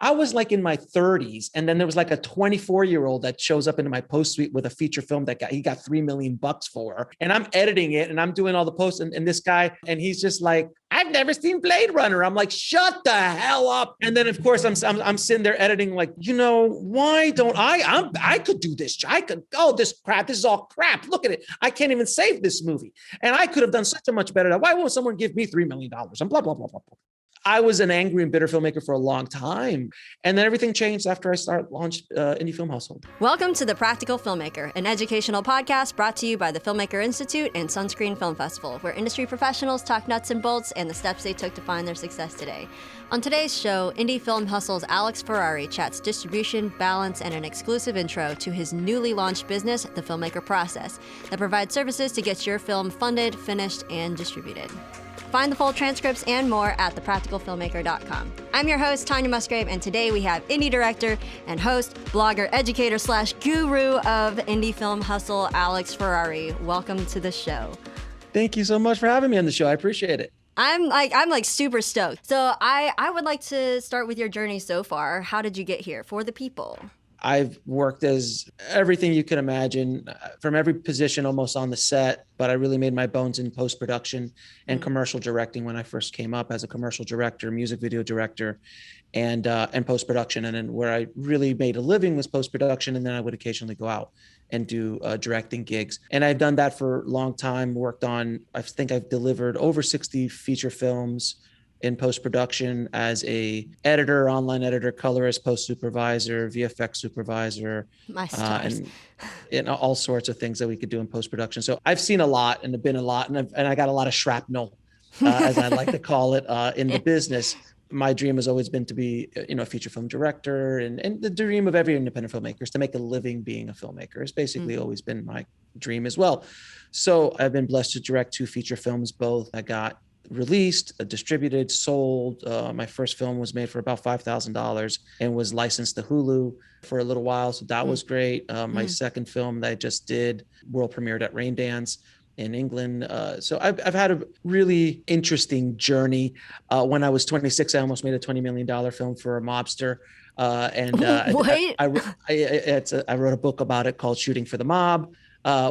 I was like in my 30s. And then there was like a 24-year-old that shows up into my post suite with a feature film that he got $3 million for. And I'm editing it and I'm doing all the posts. And this guy, and he's just like, I've never seen Blade Runner. I'm like, shut the hell up. And then of course I'm sitting there editing like, why don't I could do this. This crap. This is all crap. Look at it. I can't even save this movie. And I could have done such a much better. Why won't someone give me $3 million? And blah, blah, blah, blah, blah. I was an angry and bitter filmmaker for a long time. And then everything changed after I launched Indie Film Household. Welcome to The Practical Filmmaker, an educational podcast brought to you by the Filmmaker Institute and Sunscreen Film Festival, where industry professionals talk nuts and bolts and the steps they took to find their success today. On today's show, Indie Film Hustle's Alex Ferrari chats distribution, balance, and an exclusive intro to his newly launched business, The Filmmaker Process, that provides services to get your film funded, finished, and distributed. Find the full transcripts and more at thepracticalfilmmaker.com. I'm your host, Tanya Musgrave, and today we have indie director and host, blogger, educator / guru of Indie Film Hustle, Alex Ferrari. Welcome to the show. Thank you so much for having me on the show. I appreciate it. I'm super stoked. So I would like to start with your journey so far. How did you get here for the people? I've worked as everything you can imagine, from every position almost on the set, but I really made my bones in post-production and commercial directing when I first came up as a commercial director, music video director, and post-production. And then where I really made a living was post-production, and then I would occasionally go out and do directing gigs. And I've done that for a long time, I think I've delivered over 60 feature films in post-production as a editor, online editor, colorist, post supervisor, VFX supervisor, and all sorts of things that we could do in post-production. So I've seen a lot and been a lot, and I got a lot of shrapnel, as I like to call it, in the business. My dream has always been to be, a feature film director, and the dream of every independent filmmaker is to make a living being a filmmaker. It's basically always been my dream as well. So I've been blessed to direct 2 feature films, both I got released, distributed, sold. My first film was made for about $5,000 and was licensed to Hulu for a little while. So that was great. My second film that I just did world premiered at Raindance in England. So I've had a really interesting journey. When I was 26, I almost made a $20 million film for a mobster. I wrote a book about it called Shooting for the Mob,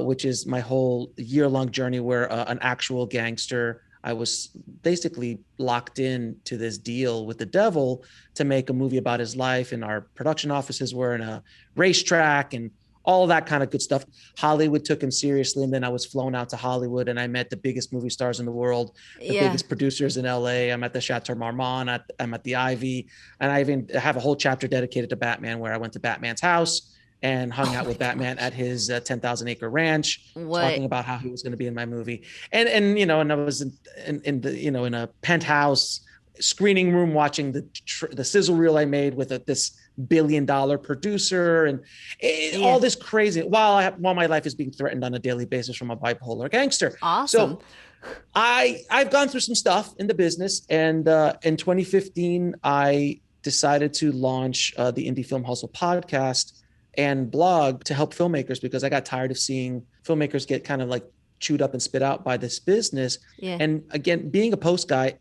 which is my whole year-long journey where an actual gangster, I was basically locked in to this deal with the devil to make a movie about his life. And our production offices were in a racetrack and all that kind of good stuff. Hollywood took him seriously. And then I was flown out to Hollywood and I met the biggest movie stars in the world, the biggest producers in LA. I'm at the Chateau Marmont, I'm at the Ivy. And I even have a whole chapter dedicated to Batman, where I went to Batman's house and hung out with Batman at his 10,000 acre ranch, talking about how he was going to be in my movie. And I was in a penthouse screening room watching the sizzle reel I made with this $1 billion producer and all this crazy, while my life is being threatened on a daily basis from a bipolar gangster. Awesome. So I've gone through some stuff in the business, and in 2015, I decided to launch the Indie Film Hustle podcast and blog to help filmmakers, because I got tired of seeing filmmakers get kind of like chewed up and spit out by this business. Yeah. And again, being a post guy,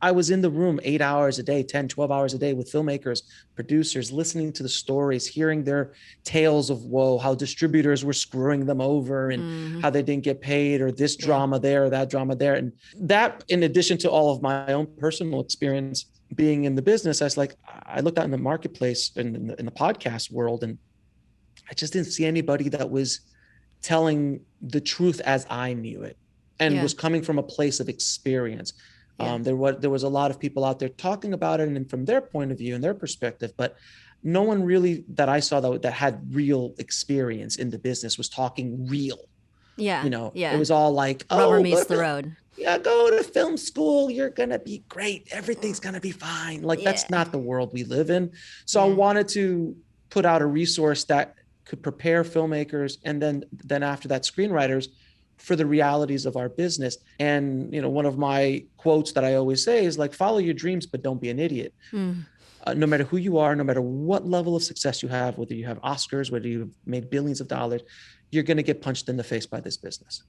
I was in the room 8 hours a day, 10, 12 hours a day with filmmakers, producers, listening to the stories, hearing their tales of woe, how distributors were screwing them over and how they didn't get paid, or this drama there, or that drama there. And that, in addition to all of my own personal experience being in the business, I looked out in the marketplace and in the podcast world, and I just didn't see anybody that was telling the truth as I knew it and was coming from a place of experience. There was a lot of people out there talking about it and from their point of view and their perspective, but no one really that I saw that had real experience in the business was talking real. It was all like, rubber meets the road. Yeah, go to film school. You're going to be great. Everything's going to be fine. That's not the world we live in. So I wanted to put out a resource that could prepare filmmakers and then after that screenwriters for the realities of our business. And one of my quotes that I always say is follow your dreams, but don't be an idiot. No matter who you are, no matter what level of success you have, whether you have Oscars, whether you've made billions of dollars, you're going to get punched in the face by this business.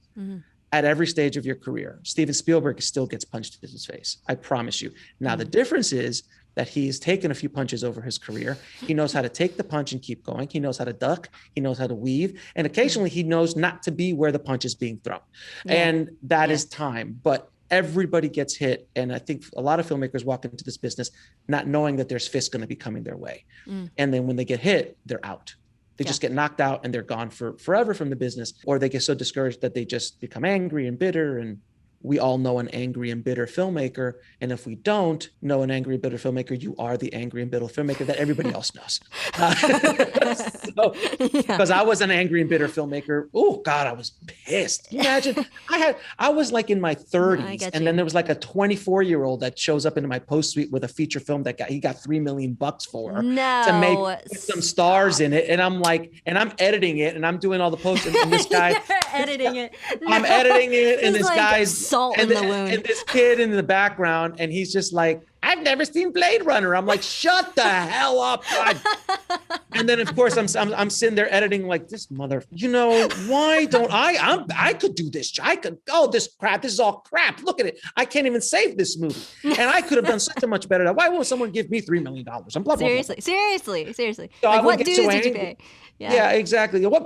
At every stage of your career. Steven Spielberg still gets punched in his face. I promise you. Now, the difference is that he's taken a few punches over his career. He knows how to take the punch and keep going. He knows how to duck. He knows how to weave. And occasionally he knows not to be where the punch is being thrown. And that is time. But everybody gets hit. And I think a lot of filmmakers walk into this business not knowing that there's fists going to be coming their way. And then when they get hit, they're out. They just get knocked out and they're gone forever from the business, or they get so discouraged that they just become angry and bitter. And we all know an angry and bitter filmmaker. And if we don't know an angry and bitter filmmaker, you are the angry and bitter filmmaker that everybody else knows. Because I was an angry and bitter filmmaker. Oh God, I was pissed. Can you imagine? I was like in my 30s, and then there was like a 24-year-old that shows up into my post suite with a feature film that he got $3 million for to make some stars in it. And I'm like, and I'm editing it and I'm doing all the posts, and this guy editing it. I'm editing it, and this like guy's salt in the wound. And this kid in the background, and he's just like, I've never seen Blade Runner. I'm like, shut the hell up. God. And then of course I'm sitting there editing like, this mother, why don't I could do this. I could, this is all crap. Look at it. I can't even save this movie. And I could have done such a much better. Why won't someone give me $3 million? I'm blah, seriously. So like, what dues did you pay? Yeah, exactly. What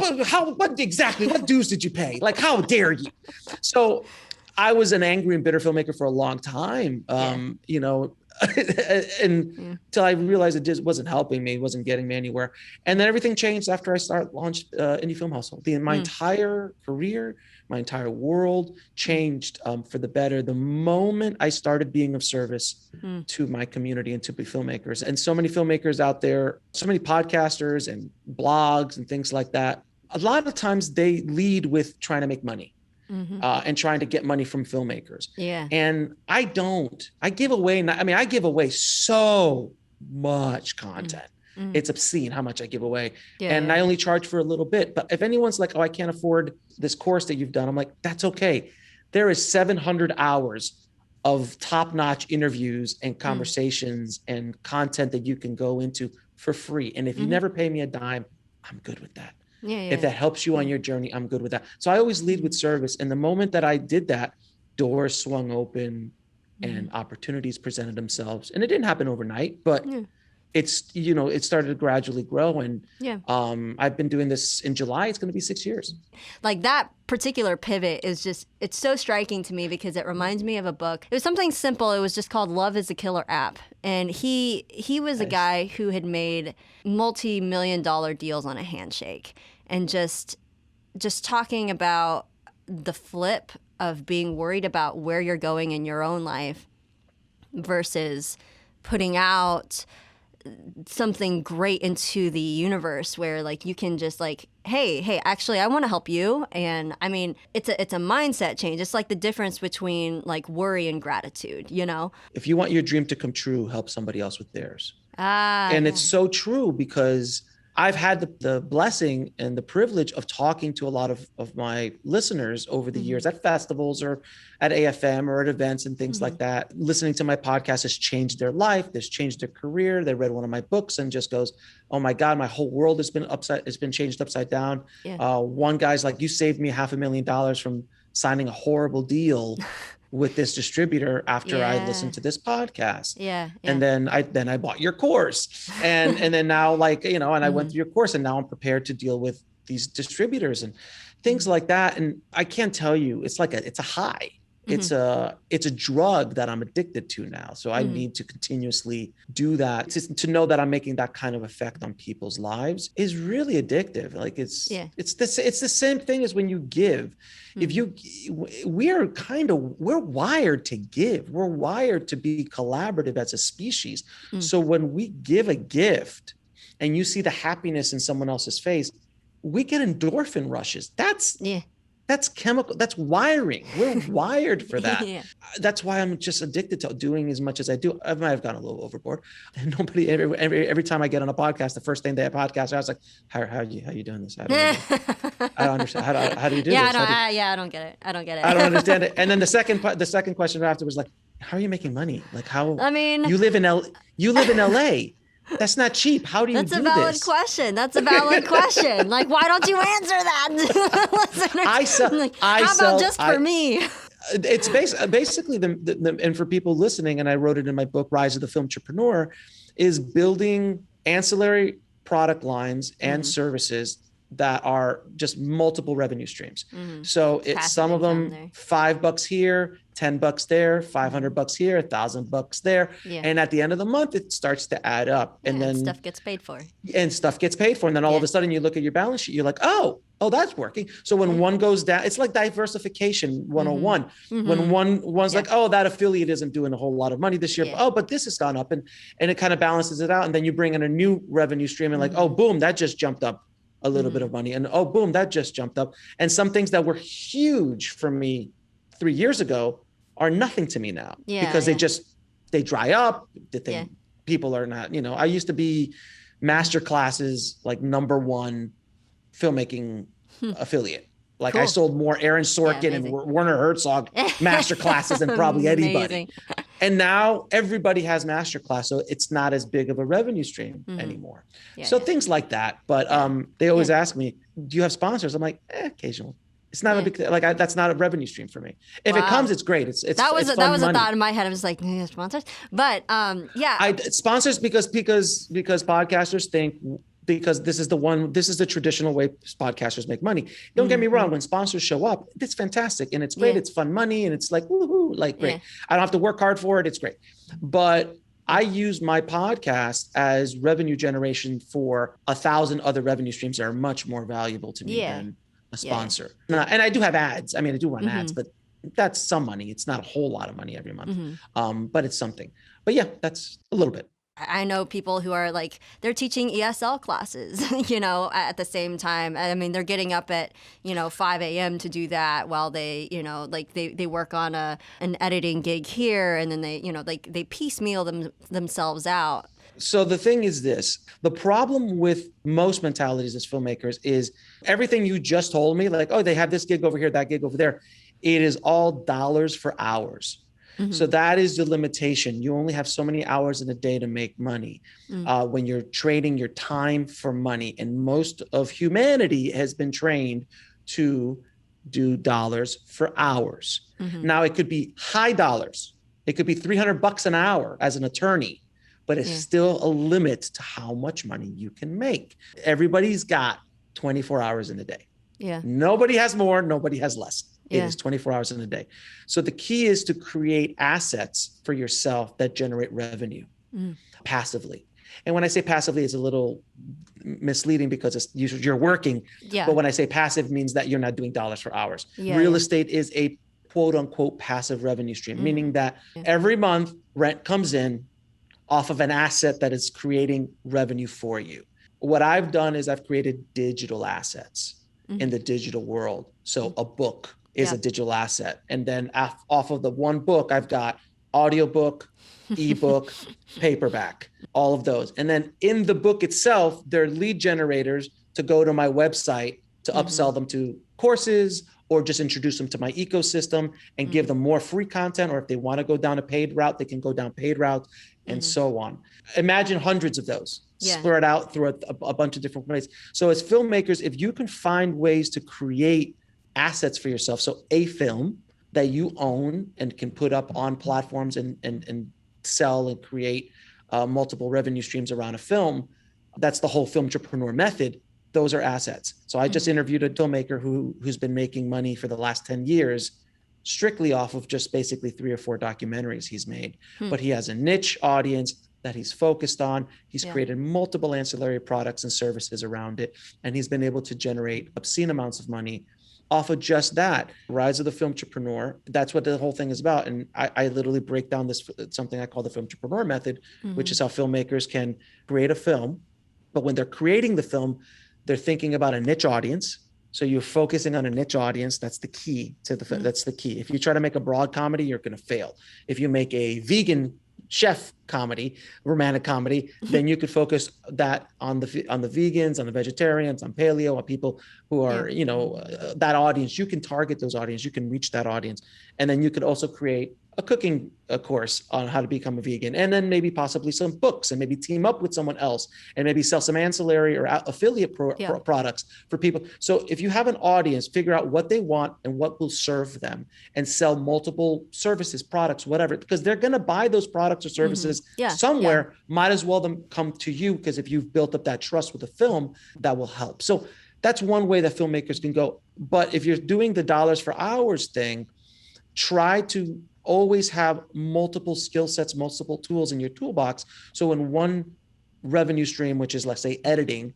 dues did you pay? Like, how dare you? So I was an angry and bitter filmmaker for a long time, until I realized it just wasn't helping me, wasn't getting me anywhere. And then everything changed after I launched Indie Film Hustle. My entire career, my entire world changed for the better the moment I started being of service to my community and to be filmmakers. And so many filmmakers out there, so many podcasters and blogs and things like that. A lot of times they lead with trying to make money. And trying to get money from filmmakers. And I don't. I give away so much content. It's obscene how much I give away. I only charge for a little bit. But if anyone's like, I can't afford this course that you've done, I'm like, that's okay. There is 700 hours of top-notch interviews and conversations and content that you can go into for free. And if you never pay me a dime, I'm good with that. If that helps you on your journey, I'm good with that. So I always lead with service. And the moment that I did that, doors swung open and opportunities presented themselves. And it didn't happen overnight, but it started to gradually grow. And I've been doing this in July. It's going to be 6 years. Like that particular pivot is it's so striking to me because it reminds me of a book. It was something simple. It was just called Love is a Killer App. And he was a guy who had made multi-million-dollar deals on a handshake, and just talking about the flip of being worried about where you're going in your own life versus putting out something great into the universe where like you can just like, hey, actually I want to help you. And I mean, it's a mindset change. It's like the difference between like worry and gratitude, If you want your dream to come true, help somebody else with theirs. It's so true because I've had the blessing and the privilege of talking to a lot of my listeners over the years at festivals or at AFM or at events and things like that. Listening to my podcast has changed their life. Has changed their career. They read one of my books and just goes, oh my God, my whole world has been changed upside down. One guy's like, you saved me $500,000 from signing a horrible deal with this distributor after I listened to this podcast. And then I bought your course and then now and I went through your course and now I'm prepared to deal with these distributors and things like that. And I can't tell you, it's a high. It's a drug that I'm addicted to now. So I need to continuously do that. To know that I'm making that kind of effect on people's lives is really addictive. Like it's the same thing as when you give. We're wired to give. We're wired to be collaborative as a species. So when we give a gift and you see the happiness in someone else's face, we get endorphin rushes. That's chemical. That's wiring. We're wired for that. That's why I'm just addicted to doing as much as I do. I might have gone a little overboard. And nobody every time I get on a podcast, the first thing they podcast, I was like, "How you doing this? I don't understand. How do you do this? I don't get it. I don't understand it." And then the second question after was like, "How are you making money? Like how? I mean, you live in LA." That's not cheap. How do you do this? That's a valid question. That's a valid question. Like, why don't you answer that? How about just for me? It's basically and for people listening, and I wrote it in my book, Rise of the Filmtrepreneur, is building ancillary product lines and services that are just multiple revenue streams. So it's some of them $5 here, $10 there, $500 here, $1,000 there. Yeah. And at the end of the month, it starts to add up. And then stuff gets paid for. And then all of a sudden you look at your balance sheet, you're like, oh, that's working. So when one goes down, it's like diversification 101. When one's like, oh, that affiliate isn't doing a whole lot of money this year. Oh, but this has gone up, and it kind of balances it out. And then you bring in a new revenue stream and like, oh, boom, that just jumped up a little bit of money. And oh, boom, that just jumped up. And some things that were huge for me 3 years ago are nothing to me now because they dry up. People are not, I used to be master classes, like #1 filmmaking affiliate. Like I sold more Aaron Sorkin and Werner Herzog master classes than probably anybody. And now everybody has masterclass, so it's not as big of a revenue stream anymore. Things like that. But they always ask me, "Do you have sponsors?" I'm like, occasionally. It's not a big that's not a revenue stream for me. If it comes, it's great. It's that was fun a money. thought in my head. I was like, sponsors, but sponsors because podcasters think. Because this is the traditional way podcasters make money. Don't get me wrong. When sponsors show up, it's fantastic and it's great. It's fun money and it's like, woohoo, like great. I don't have to work hard for it. It's great. But I use my podcast as revenue generation for 1,000 other revenue streams that are much more valuable to me than a sponsor. And I do have ads. I mean, I do run ads, but that's some money. It's not a whole lot of money every month, but it's something. But yeah, that's a little bit. I know people who are like, they're teaching ESL classes, at the same time. I mean, they're getting up at, 5 a.m. to do that while they, they work on an editing gig here. And then they piecemeal themselves out. So the thing is this, the problem with most mentalities as filmmakers is everything you just told me, like, oh, they have this gig over here, that gig over there. It is all dollars for hours. So that is the limitation. You only have so many hours in a day to make money when you're trading your time for money. And most of humanity has been trained to do dollars for hours. Now it could be high dollars. It could be $300 an hour as an attorney, but it's still a limit to how much money you can make. Everybody's got 24 hours in a day. Nobody has more, nobody has less. It is 24 hours in a day. So the key is to create assets for yourself that generate revenue passively. And when I say passively, it's a little misleading because you're working. But when I say passive, means that you're not doing dollars for hours. Real estate is a quote unquote passive revenue stream, meaning that every month rent comes in off of an asset that is creating revenue for you. What I've done is I've created digital assets in the digital world. So a book is a digital asset. And then off of the one book, I've got audiobook, ebook, paperback, all of those. And then in the book itself, they're lead generators to go to my website to upsell them to courses or just introduce them to my ecosystem and give them more free content. Or if they want to go down a paid route, they can go down paid route and so on. Imagine hundreds of those spread out through a bunch of different ways. So as filmmakers, if you can find ways to create assets for yourself, so a film that you own and can put up on platforms and sell and create multiple revenue streams around a film, that's the whole Filmtrepreneur method. Those are assets. So I just interviewed a filmmaker who's been making money for the last 10 years strictly off of just basically 3 or 4 documentaries he's made. But he has a niche audience that he's focused on. He's created multiple ancillary products and services around it, and he's been able to generate obscene amounts of money off of just that. Rise of the Filmtrepreneur. That's what the whole thing is about. And I literally break down something I call the Filmtrepreneur method, which is how filmmakers can create a film. But when they're creating the film, they're thinking about a niche audience. So you're focusing on a niche audience. That's the key to the film. That's the key. If you try to make a broad comedy, you're going to fail. If you make a vegan chef comedy, romantic comedy, then you could focus that on the vegans, on the vegetarians, on paleo, on people who are, that audience. You can target those audience. You can reach that audience. And then you could also create a cooking course on how to become a vegan, and then maybe possibly some books, and maybe team up with someone else and maybe sell some ancillary or affiliate products for people. So if you have an audience, figure out what they want and what will serve them, and sell multiple services, products, whatever, because they're going to buy those products or services somewhere. Might as well them come to you, because if you've built up that trust with the film, that will help. So that's one way that filmmakers can go. But if you're doing the dollars for hours thing, try to always have multiple skill sets, multiple tools in your toolbox. So when one revenue stream, which is, let's say, editing,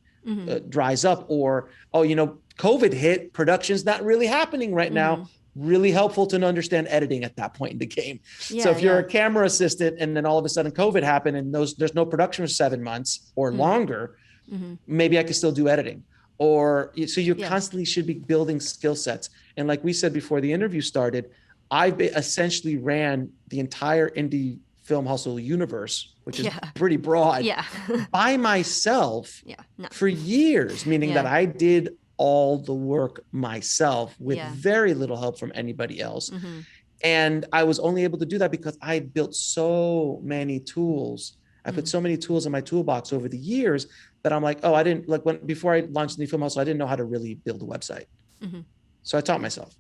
dries up, or, COVID hit, production's not really happening right now, really helpful to understand editing at that point in the game. So if you're a camera assistant and then all of a sudden COVID happened and there's no production for 7 months or longer, maybe I could still do editing. So you constantly should be building skill sets. And like we said before the interview started, I essentially ran the entire indie film hustle universe, which is pretty broad, by myself for years, meaning that I did all the work myself with very little help from anybody else. And I was only able to do that because I built so many tools. I put so many tools in my toolbox over the years that I'm like, before I launched the film hustle, I didn't know how to really build a website. So I taught myself.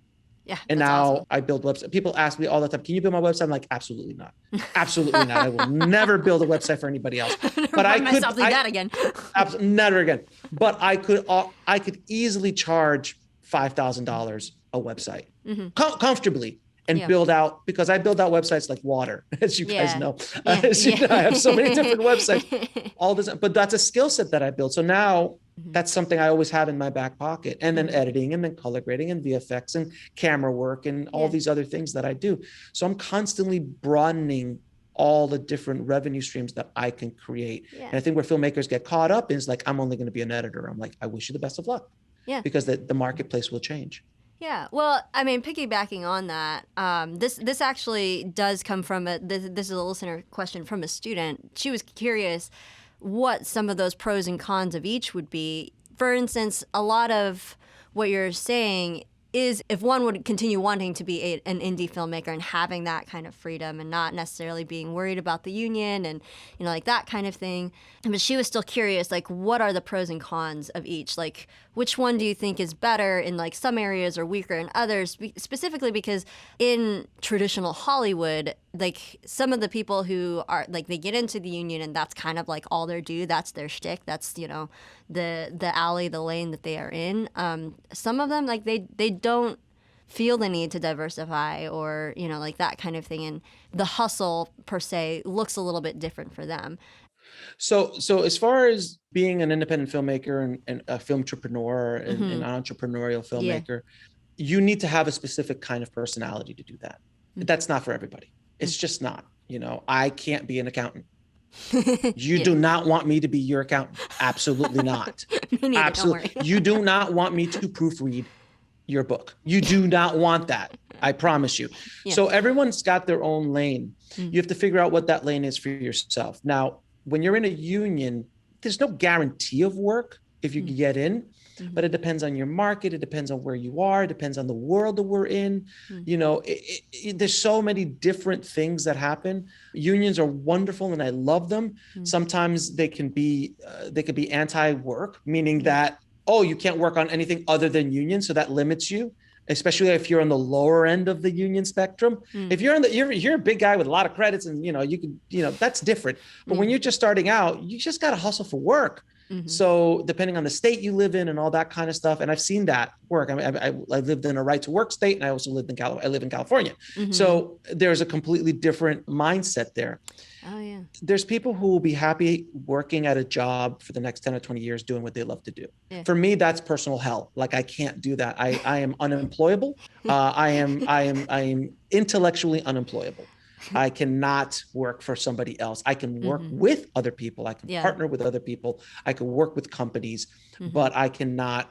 Yeah. And now I build websites. People ask me all the time, can you build my website? I'm like, absolutely not. Absolutely not. I will never build a website for anybody else. But I could do that again. Never again. But I could easily charge $5,000 a website comfortably and build out, because I build out websites like water, as you guys know. I have so many different websites all this, but that's a skill set that I built. So now that's something I always have in my back pocket. And then editing, and then color grading, and VFX, and camera work, and all these other things that I do. So I'm constantly broadening all the different revenue streams that I can create. And I think where filmmakers get caught up is like, I'm only going to be an editor. I'm like, I wish you the best of luck. Because the marketplace will change. Yeah, well, I mean, piggybacking on that, this actually does come from this is a listener question from a student. She was curious what some of those pros and cons of each would be. For instance, a lot of what you're saying is if one would continue wanting to be an indie filmmaker and having that kind of freedom and not necessarily being worried about the union and, like that kind of thing. But she was still curious, like, what are the pros and cons of each? Like, which one do you think is better in like some areas or weaker in others? Specifically because in traditional Hollywood, like some of the people who are like, they get into the union and that's kind of like all they do. That's their shtick. That's, the alley, the lane that they are in. Some of them, like they don't feel the need to diversify or, like that kind of thing. And the hustle per se looks a little bit different for them. So as far as being an independent filmmaker and a filmtrepreneur and an entrepreneurial filmmaker, you need to have a specific kind of personality to do that. That's not for everybody. It's just not. I can't be an accountant. You do not want me to be your accountant. Absolutely not. Me neither, absolutely. Don't worry. You do not want me to proofread your book. You do not want that. I promise you. So everyone's got their own lane. You have to figure out what that lane is for yourself. Now, when you're in a union, there's no guarantee of work if you get in, but it depends on your market. It depends on where you are. It depends on the world that we're in. There's so many different things that happen. Unions are wonderful and I love them. Sometimes they can be anti-work, meaning that, you can't work on anything other than union. So that limits you, especially if you're on the lower end of the union spectrum. If you're you're a big guy with a lot of credits and, you can, that's different. But when you're just starting out, you just got to hustle for work. So depending on the state you live in and all that kind of stuff. And I've seen that work. I mean, I lived in a right to work state and I also lived in I live in California. So there's a completely different mindset there. Oh yeah. There's people who will be happy working at a job for the next 10 or 20 years doing what they love to do. For me, that's personal hell. Like I can't do that. I am unemployable. I am intellectually unemployable. I cannot work for somebody else. I can work with other people. I can partner with other people. I can work with companies, but I cannot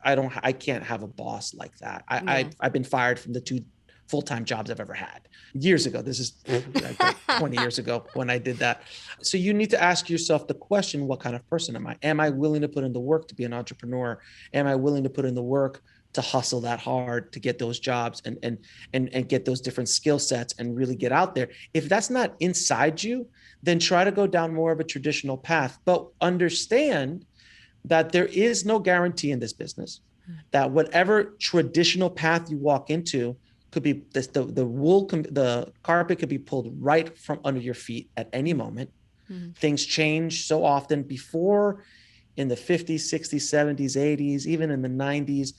I can't have a boss like that. I've been fired from the 2 full-time jobs I've ever had years ago. This is 20 years ago when I did that. So you need to ask yourself the question, what kind of person am I? Am I willing to put in the work to be an entrepreneur? Am I willing to put in the work to hustle that hard to get those jobs and get those different skill sets and really get out there. If that's not inside you, then try to go down more of a traditional path, but understand that there is no guarantee in this business, that whatever traditional path you walk into could be the carpet could be pulled right from under your feet at any moment. Things change so often. Before, in the 50s, 60s, 70s, 80s, even in the 90s,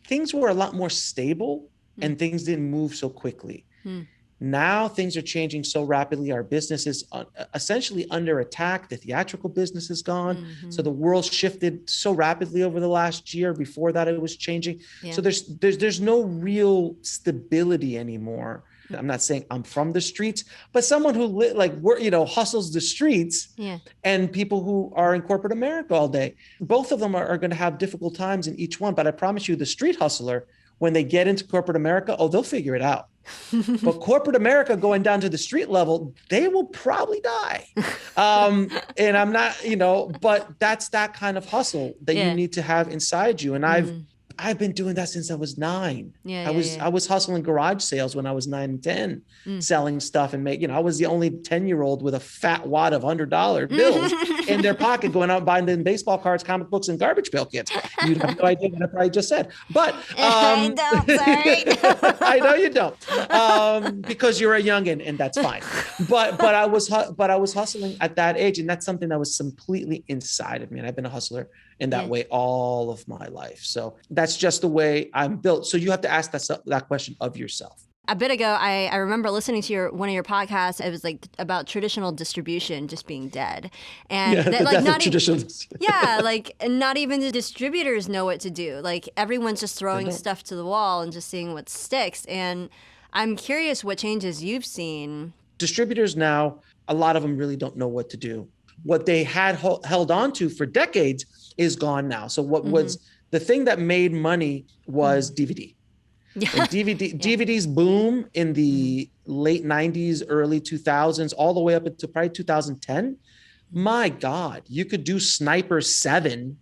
things were a lot more stable and things didn't move so quickly. Now things are changing so rapidly. Our business is essentially under attack. The theatrical business is gone. So the world shifted so rapidly over the last year. Before that, it was changing. So there's no real stability anymore. I'm not saying I'm from the streets, but someone who hustles the streets and people who are in corporate America all day, both of them are going to have difficult times in each one. But I promise you, the street hustler, when they get into corporate America, they'll figure it out. But corporate America going down to the street level, they will probably die. And I'm not, but that's that kind of hustle that you need to have inside you. And I've been doing that since I was 9. I was hustling garage sales when I was 9 and 10, selling stuff and I was the only 10-year-old with a fat wad of $100 bills in their pocket, going out and buying them baseball cards, comic books, and garbage pail kids. You have no idea what I probably just said, but I don't, sorry. I know you don't, because you're a youngin', and that's fine. But I was hustling at that age, and that's something that was completely inside of me. And I've been a hustler in that way all of my life. So that's just the way I'm built. So you have to ask that question of yourself. A bit ago, I remember listening to one of your podcasts. It was like about traditional distribution just being dead, and not even the distributors know what to do. Like everyone's just throwing stuff to the wall and just seeing what sticks. And I'm curious what changes you've seen. Distributors now, a lot of them really don't know what to do. What they had held on to for decades is gone now. So what was the thing that made money was DVD. DVDs boom in the late 90s, early 2000s, all the way up into probably 2010. My God, you could do Sniper 7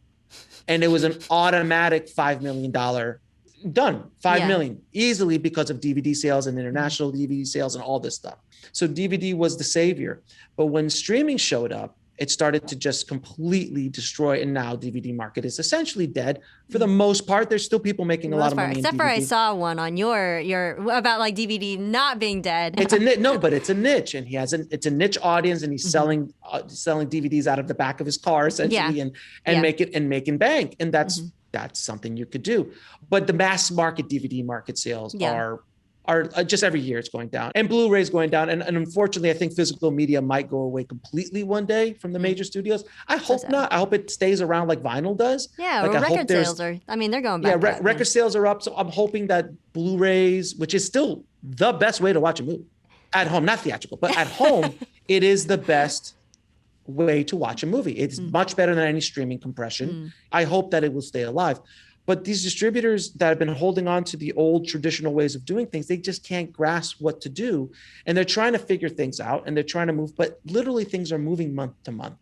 and it was an automatic $5 million done. $5 million easily because of DVD sales and international DVD sales and all this stuff. So DVD was the savior. But when streaming showed up, it started to just completely destroy. And now DVD market is essentially dead. For the most part, there's still people making a lot of money. Except for I saw one on your about like DVD not being dead. It's but it's a niche, and it's a niche audience, and he's selling DVDs out of the back of his car essentially, and making bank, and that's something you could do. But the mass market DVD market sales are just every year it's going down, and Blu-ray is going down. And unfortunately, I think physical media might go away completely one day from the major studios. I hope not. I hope it stays around like vinyl does. Yeah, like record sales they're going back. Yeah, record sales are up. So I'm hoping that Blu-rays, which is still the best way to watch a movie at home, not theatrical, but at home, it is the best way to watch a movie. It's much better than any streaming compression. I hope that it will stay alive. But these distributors that have been holding on to the old traditional ways of doing things, they just can't grasp what to do. And they're trying to figure things out, and they're trying to move, but literally things are moving month to month.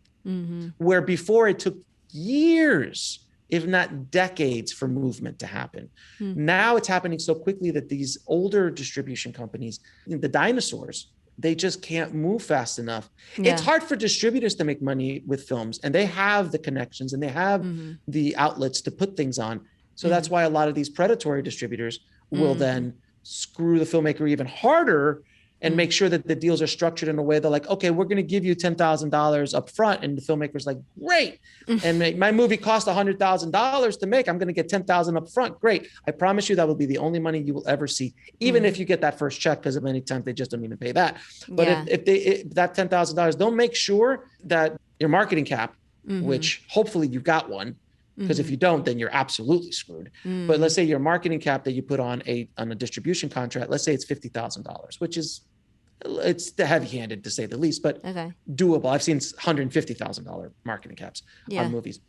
Where before it took years, if not decades, for movement to happen. Now it's happening so quickly that these older distribution companies, the dinosaurs, they just can't move fast enough. It's hard for distributors to make money with films, and they have the connections and they have the outlets to put things on. So that's why a lot of these predatory distributors will then screw the filmmaker even harder and make sure that the deals are structured in a way they're like, okay, we're going to give you $10,000 up front. And the filmmaker's like, great. And my movie cost $100,000 to make. I'm going to get $10,000 up front. Great. I promise you that will be the only money you will ever see, even if you get that first check, because many times they just don't even pay that. But if that $10,000, they'll make sure that your marketing cap, which hopefully you've got one, because if you don't, then you're absolutely screwed. But let's say your marketing cap that you put on a distribution contract, let's say it's $50,000, which is, it's heavy-handed to say the least, but doable. I've seen $150,000 marketing caps on movies,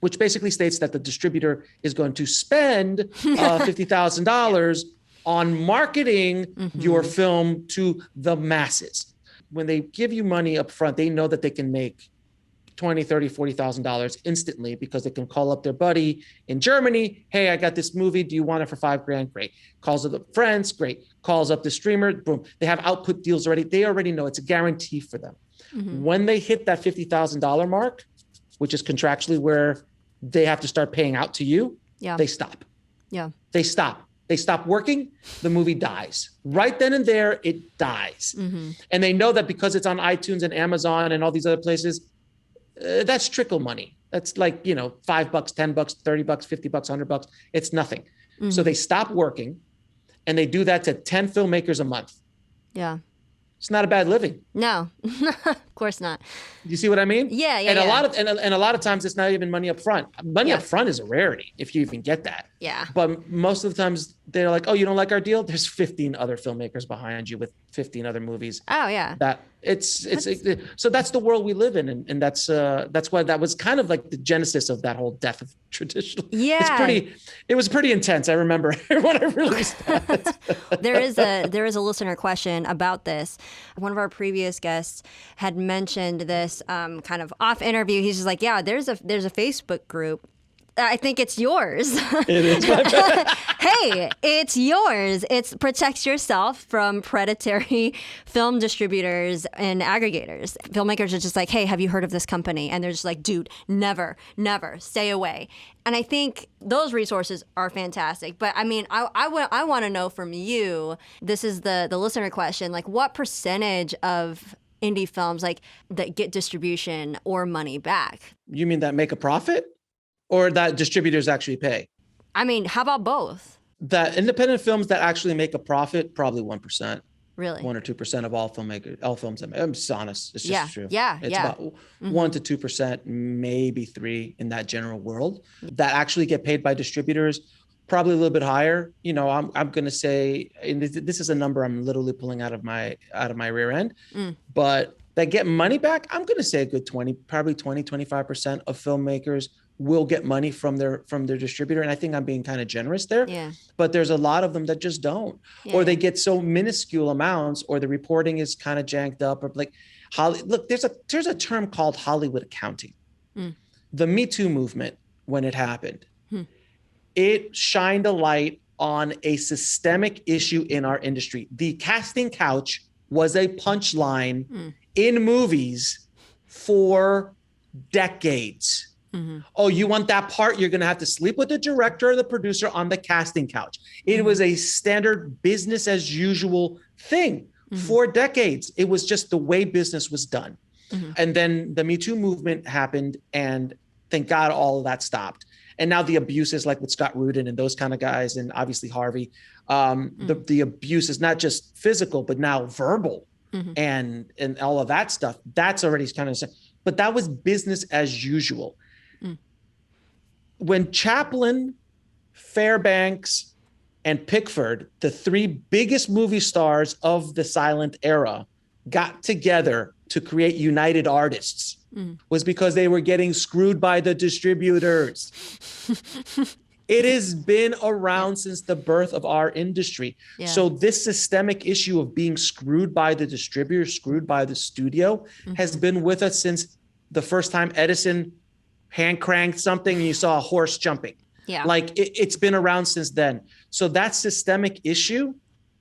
which basically states that the distributor is going to spend $50,000 on marketing your film to the masses. When they give you money up front, they know that they can make $20, $30, $40,000 instantly because they can call up their buddy in Germany. Hey, I got this movie. Do you want it for $5,000? Great. Calls up the friends. Great. Calls up the streamer. Boom. They have output deals already. They already know it's a guarantee for them. When they hit that $50,000 mark, which is contractually where they have to start paying out to you, they stop. They stop. They stop working, the movie dies. Right then and there, it dies. And they know that because it's on iTunes and Amazon and all these other places, that's trickle money. That's like, $5, $10, $30, $50, $100. It's nothing. So they stop working and they do that to 10 filmmakers a month. Yeah. It's not a bad living. No, of course not. You see what I mean? Yeah. And a lot of times it's not even money up front. Money up front is a rarity if you even get that. Yeah. But most of the times they're like, oh, you don't like our deal? There's 15 other filmmakers behind you with 15 other movies. Oh yeah. So that's the world we live in, and that's why that was kind of like the genesis of that whole death of traditional. Yeah. It was pretty intense. I remember when I released that. There is a listener question about this. One of our previous guests had mentioned this kind of off interview. He's just like, yeah, there's a Facebook group. I think it's yours. It is. Hey, it's yours. It protects yourself from predatory film distributors and aggregators. Filmmakers are just like, hey, have you heard of this company? And they're just like, dude, never, stay away. And I think those resources are fantastic. But I mean, I want to know from you, this is the listener question, like what percentage of indie films like that get distribution or money back? You mean that make a profit? Or that distributors actually pay? I mean, how about both? That independent films that actually make a profit, probably 1%. Really? 1 or 2% of all films. I'm just honest. It's just true. Yeah. It's about 1 to 2%, maybe 3 in that general world that actually get paid by distributors. Probably a little bit higher. I'm going to say, and this is a number I'm literally pulling out of my rear end, but that get money back, I'm going to say a good 25% of filmmakers will get money from their distributor. And I think I'm being kind of generous there. Yeah. But there's a lot of them that just don't. Or they get so minuscule amounts, or the reporting is kind of janked up, or like look, there's a term called Hollywood accounting. The Me Too movement, when it happened, it shined a light on a systemic issue in our industry. The casting couch was a punchline in movies for decades. Oh, you want that part? You're going to have to sleep with the director or the producer on the casting couch. It was a standard business as usual thing for decades. It was just the way business was done. And then the Me Too movement happened, and thank God all of that stopped. And now the abuses, like with Scott Rudin and those kind of guys, and obviously Harvey, the abuse is not just physical, but now verbal and all of that stuff. That's already kind of, but that was business as usual. When Chaplin, Fairbanks, and Pickford, the 3 biggest movie stars of the silent era, got together to create United Artists, was because they were getting screwed by the distributors. It has been around since the birth of our industry. So this systemic issue of being screwed by the distributor, screwed by the studio, has been with us since the first time Edison hand cranked something and you saw a horse jumping. Like it's been around since then. So that systemic issue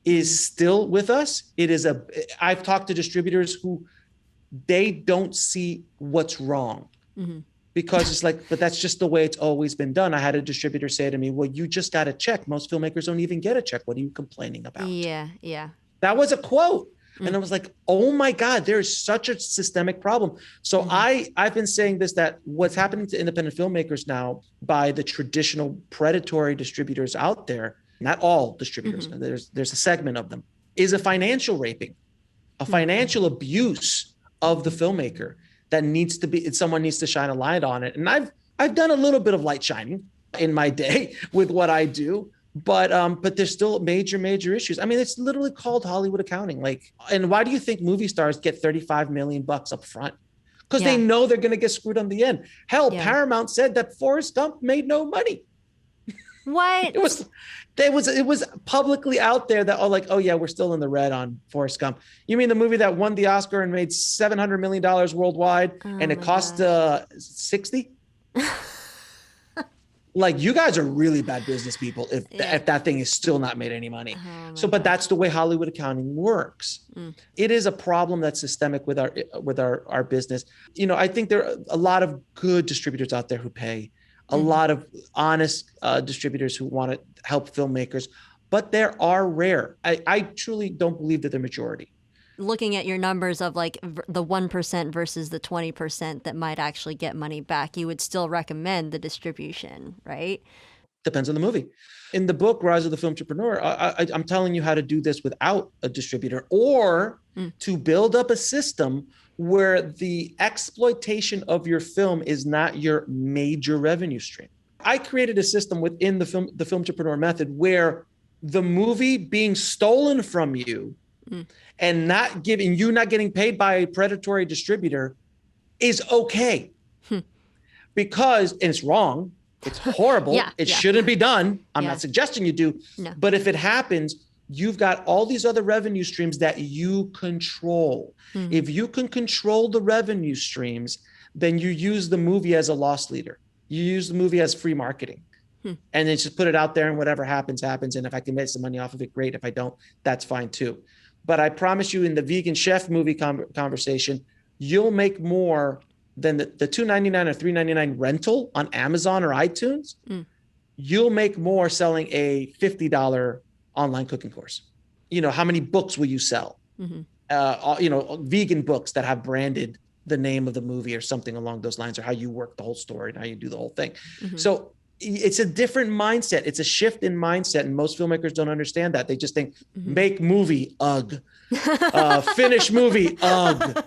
is still with us. I've talked to distributors who they don't see what's wrong because it's like, but that's just the way it's always been done. I had a distributor say to me, well, you just got a check. Most filmmakers don't even get a check. What are you complaining about? Yeah. That was a quote. And I was like, oh my God, there's such a systemic problem. So I've been saying this, that what's happening to independent filmmakers now by the traditional predatory distributors out there, not all distributors, there's a segment of them, is a financial raping, a financial abuse of the filmmaker that needs to be, someone needs to shine a light on it. And I've done a little bit of light shining in my day with what I do. But there's still major issues. I mean, it's literally called Hollywood accounting. Like, and why do you think movie stars get $35 million up front? Because they know they're going to get screwed on the end. Hell, Paramount said that Forrest Gump made no money. What? It was publicly out there that, oh yeah, we're still in the red on Forrest Gump. You mean the movie that won the Oscar and made $700 million worldwide, and it cost 60? Like, you guys are really bad business people if that thing is still not made any money. But that's the way Hollywood accounting works. It is a problem that's systemic with our business. I think there are a lot of good distributors out there who pay, a lot of honest distributors who want to help filmmakers, but there are rare. I truly don't believe that they're majority. Looking at your numbers of like the 1% versus the 20% that might actually get money back, you would still recommend the distribution, right? Depends on the movie. In the book, Rise of the Filmtrepreneur, I'm telling you how to do this without a distributor, or to build up a system where the exploitation of your film is not your major revenue stream. I created a system within the Filmtrepreneur method where the movie being stolen from you and not getting paid by a predatory distributor is okay. Because, and it's wrong, it's horrible, it shouldn't be done. I'm not suggesting you do, but if it happens, you've got all these other revenue streams that you control. If you can control the revenue streams, then you use the movie as a loss leader. You use the movie as free marketing. And then just put it out there, and whatever happens, happens. And if I can make some money off of it, great. If I don't, that's fine too. But I promise you, in the vegan chef movie conversation, you'll make more than the $2.99 or $3.99 rental on Amazon or iTunes. You'll make more selling a $50 online cooking course. How many books will you sell? Vegan books that have branded the name of the movie or something along those lines, or how you work the whole story and how you do the whole thing. So it's a different mindset. It's a shift in mindset. And most filmmakers don't understand that. They just think, make movie, ugh. Finish movie, ugh.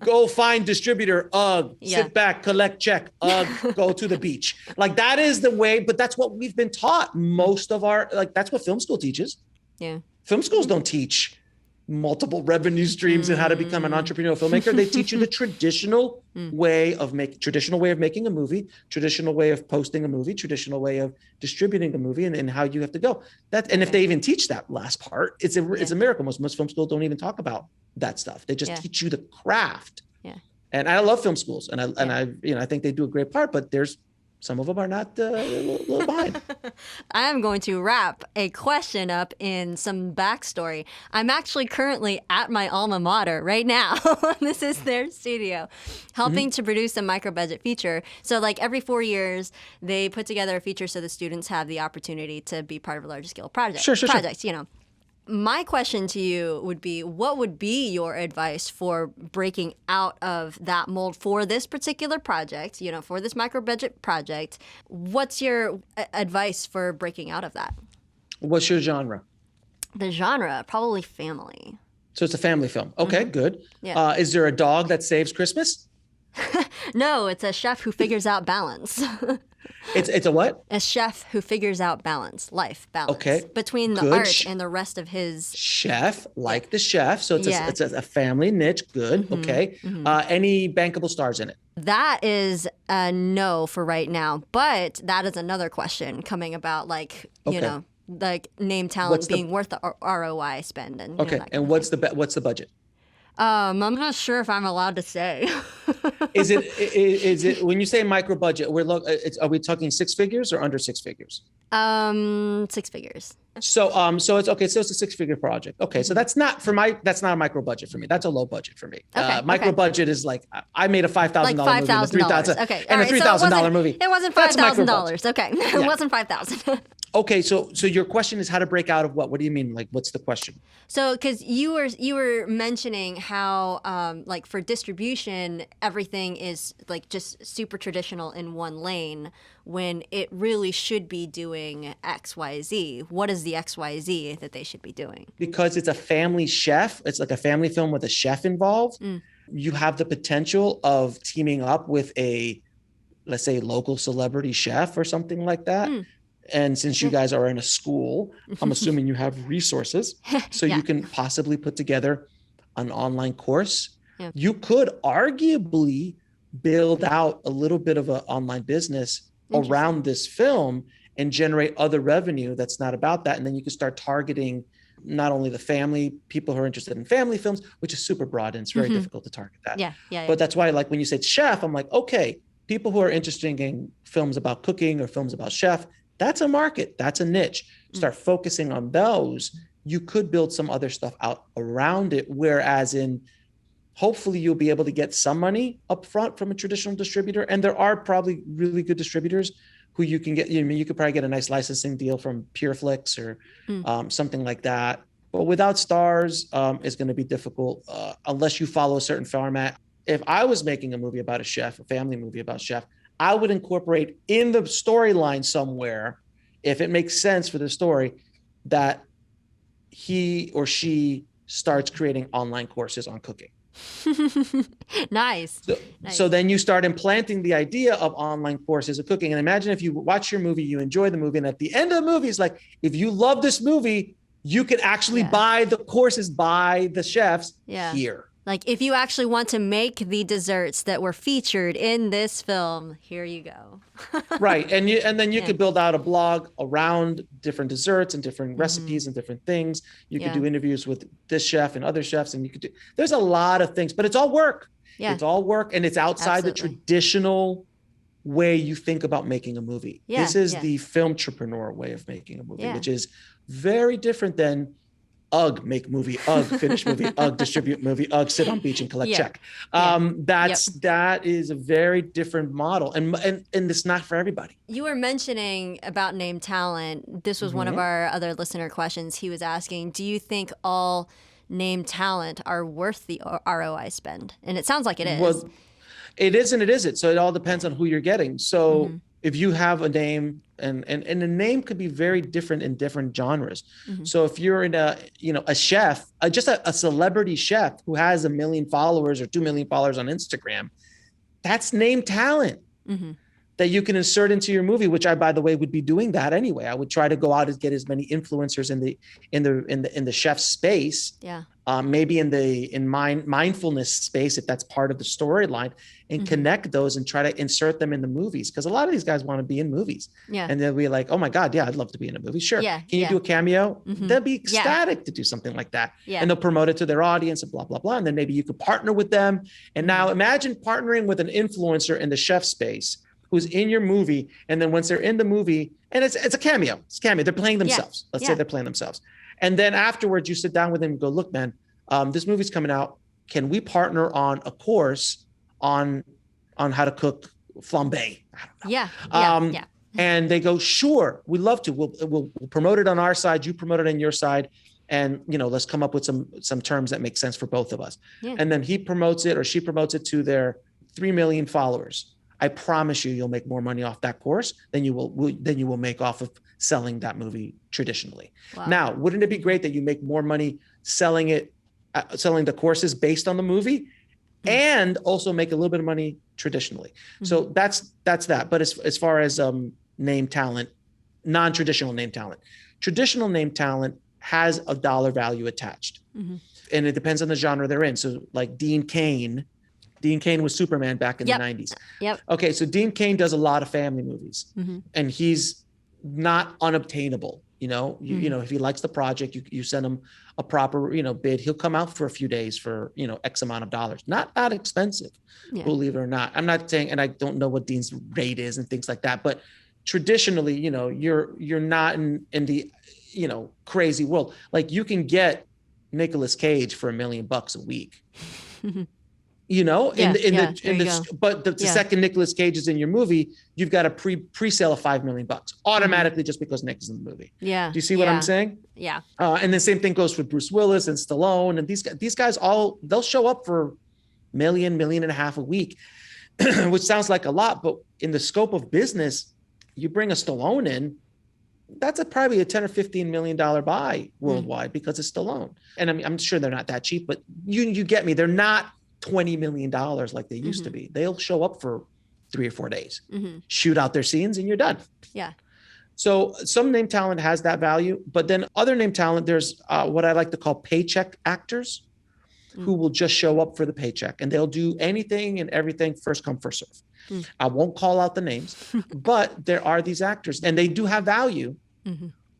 Go find distributor, ugh. Sit back, collect check, ugh. Go to the beach. Like, that is the way, but that's what we've been taught. Most of that's what film school teaches. Film schools don't teach multiple revenue streams and how to become an entrepreneurial filmmaker. They teach you the traditional way of making a movie, traditional way of posting a movie, traditional way of distributing a movie, and how you have to go. And if they even teach that last part, it's a miracle. Most film schools don't even talk about that stuff. They just teach you the craft. And I love film schools, and I think they do a great part, but some of them are not a little behind. I am going to wrap a question up in some backstory. I'm actually currently at my alma mater right now. This is their studio, helping to produce a micro-budget feature. So like every 4 years, they put together a feature so the students have the opportunity to be part of a larger scale project. Sure. My question to you would be, what would be your advice for breaking out of that mold for this particular project, for this micro-budget project? What's your advice for breaking out of that? What's your genre? The genre, probably family. So it's a family film. Okay, good. Yeah. Is there a dog that saves Christmas? No, it's a chef who figures out balance. It's a what? A chef who figures out life balance. Okay. Between the good. Art and the rest of his. Chef, like the chef. So it's a family niche. Good. Okay. Any bankable stars in it? That is a no for right now. But that is another question coming about, like, like name talent being worth the ROI spend. And and what's the budget? I'm not sure if I'm allowed to say. Is it when you say micro budget, are we talking 6 figures or under 6 figures? 6 figures. So it's okay. So it's a 6-figure project. Okay. So that's not a micro budget for me. That's a low budget for me. Micro budget is like, I made a $5,000 movie, $3,000, okay, and a $3,000 movie. It wasn't $5,000. Okay. It wasn't $5,000. Okay, so your question is how to break out of what? What do you mean? Like, what's the question? So, because you were mentioning how, like, for distribution, everything is like just super traditional in one lane, when it really should be doing X, Y, Z. What is the X, Y, Z that they should be doing? Because it's a family chef. It's like a family film with a chef involved. You have the potential of teaming up with let's say, local celebrity chef or something like that. And since you guys are in a school, I'm assuming you have resources. So you can possibly put together an online course. You could arguably build out a little bit of an online business around this film and generate other revenue that's not about that. And then you can start targeting not only the family, people who are interested in family films, which is super broad and it's very difficult to target that. But that's why, like when you said chef, I'm like, okay, people who are interested in films about cooking or films about chef, that's a market, that's a niche. Start focusing on those. You could build some other stuff out around it. Whereas hopefully you'll be able to get some money up front from a traditional distributor. And there are probably really good distributors who you can get. You could probably get a nice licensing deal from PureFlix or something like that. But without stars, it's going to be difficult unless you follow a certain format. If I was making a movie about a chef, a family movie about a chef, I would incorporate in the storyline somewhere, if it makes sense for the story, that he or she starts creating online courses on cooking. Nice. So then you start implanting the idea of online courses of cooking. And imagine if you watch your movie, you enjoy the movie, and at the end of the movie, it's like, if you love this movie, you can actually buy the courses by the chefs here. Like if you actually want to make the desserts that were featured in this film, here you go. Right. And then you could build out a blog around different desserts and different recipes and different things. You could do interviews with this chef and other chefs, and there's a lot of things, but it's all work. It's all work, and it's outside the traditional way you think about making a movie. This is the filmtrepreneur way of making a movie, which is very different than make movie, finish movie, distribute movie, sit on beach and collect check. That is a very different model, and it's not for everybody. You were mentioning about name talent. This was one of our other listener questions. He was asking, do you think all name talent are worth the ROI spend? And it sounds like it is. Well, it is and it isn't. So it all depends on who you're getting. So if you have a name, and a name could be very different in different genres. So if you're in a chef, just a celebrity chef who has 1 million followers or 2 million followers on Instagram, that's name talent that you can insert into your movie, which I, by the way, would be doing that anyway. I would try to go out and get as many influencers in the chef space. Maybe in mindfulness space, if that's part of the storyline, and connect those and try to insert them in the movies. Because a lot of these guys want to be in movies. And they'll be like, oh my God, I'd love to be in a movie. Sure. Can you do a cameo? They'll be ecstatic to do something like that. And they'll promote it to their audience and blah, blah, blah. And then maybe you could partner with them. And now imagine partnering with an influencer in the chef space who's in your movie. And then once they're in the movie, and it's a cameo. It's a cameo. They're playing themselves. Let's say they're playing themselves. And then afterwards, you sit down with them and go, look, man, this movie's coming out. Can we partner on a course on how to cook flambe? I don't know. And they go, sure, we'd love to. We'll promote it on our side. You promote it on your side. And, let's come up with some terms that make sense for both of us. And then he promotes it or she promotes it to their 3 million followers. I promise you'll make more money off that course than you will make off of selling that movie traditionally. Now, wouldn't it be great that you make more money selling the courses based on the movie and also make a little bit of money traditionally? So that's that. But as far as name talent, non-traditional name talent, traditional name talent has a dollar value attached. And it depends on the genre they're in. So like Dean Cain was Superman back in the 90s. Okay, so Dean Cain does a lot of family movies, and he's not unobtainable. If he likes the project, you send him a proper bid. He'll come out for a few days for X amount of dollars. Not expensive, believe it or not. I'm not saying, and I don't know what Dean's rate is and things like that. But traditionally, you're not in the crazy world. Like you can get Nicolas Cage for $1 million a week. But the second Nicolas Cage is in your movie, you've got a pre-sale of $5 million automatically just because Nick is in the movie. Do you see what I'm saying? And the same thing goes for Bruce Willis and Stallone, and these guys they'll show up for $1 million and a half a week, which sounds like a lot, but in the scope of business, you bring a Stallone in, that's probably a $10 or $15 million buy worldwide because it's Stallone. And I'm sure they're not that cheap, but you get me. They're not $20 million like they used to be. They'll show up for 3 or 4 days, shoot out their scenes, and you're done. So some name talent has that value, but then other name talent, there's what I like to call paycheck actors. who will just show up for the paycheck, and they'll do anything and everything first come, first serve. I won't call out the names, but there are these actors and they do have value,